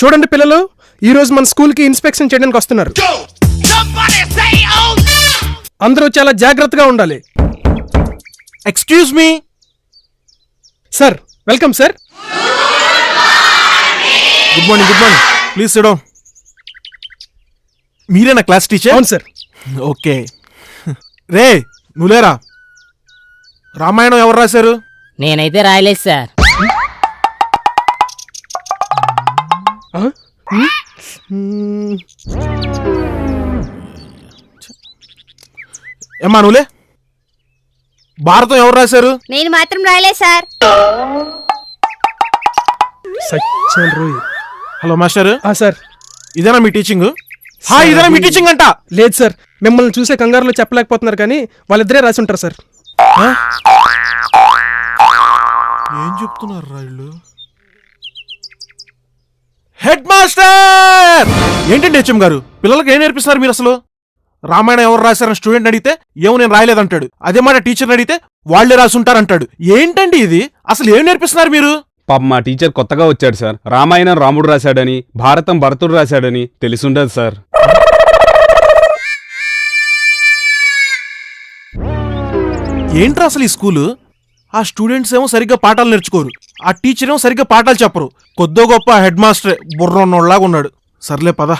చూడండి పిల్లలు, ఈ రోజు మన స్కూల్ కి ఇన్స్పెక్షన్ చేయడానికి వస్తున్నారు. అందరూ చాలా జాగ్రత్తగా ఉండాలి. Excuse me sir, welcome sir. Good morning. Please SIT down. మీరేనా క్లాస్ టీచర్? అవును సార్. ఓకే. రే నువ్వులేరా, రామాయణం ఎవరు రాశారు? నేనైతే రాయలేదు సార్. ఏమ్మా నువ్వులే, భారతం ఎవరు రాశారు? నేను మాత్రం రాయలేదు సార్. సత్యం రోయ్. Hello master. సార్, ఇదేనా మీ టీచింగ్? ఇదేనా మీ టీచింగ్ అంట? లేదు సార్, మిమ్మల్ని చూసే కంగారులో చెప్పలేకపోతున్నారు, కానీ వాళ్ళిద్దరే రాసి ఉంటారు సార్. ఏం చెప్తున్నారు రాయుళ్ళు? Head master! ఏంటండి హెచ్ఎం గారు, పిల్లలకి ఏం నేర్పిస్తున్నారు మీరు అసలు? రామాయణం ఎవరు రాశారని స్టూడెంట్ అడిగితే ఏమో నేను రాయలేదంటాడు. అదే మాట టీచర్ని అడిగితే వాళ్లే రాసి ఉంటారంటాడు. ఏంటండి ఇది? అసలు ఏం నేర్పిస్తున్నారు మీరు? పాప మా టీచర్ కొత్తగా వచ్చాడు సార్. రామాయణం రాముడు రాశాడని, భారతం భరతుడు రాశాడని తెలిసుండదు సార్. ఏంట్రా అసలు ఈ స్కూలు? ఆ స్టూడెంట్స్ ఏమో సరిగ్గా పాఠాలు నేర్చుకోరు, ఆ టీచర్ ఏమో సరిగ్గా పాఠాలు చెప్పరు. కొద్దో గొప్ప హెడ్ మాస్టరే బుర్ర ఉన్నోళ్ళలాగా ఉన్నాడు. సర్లే పద.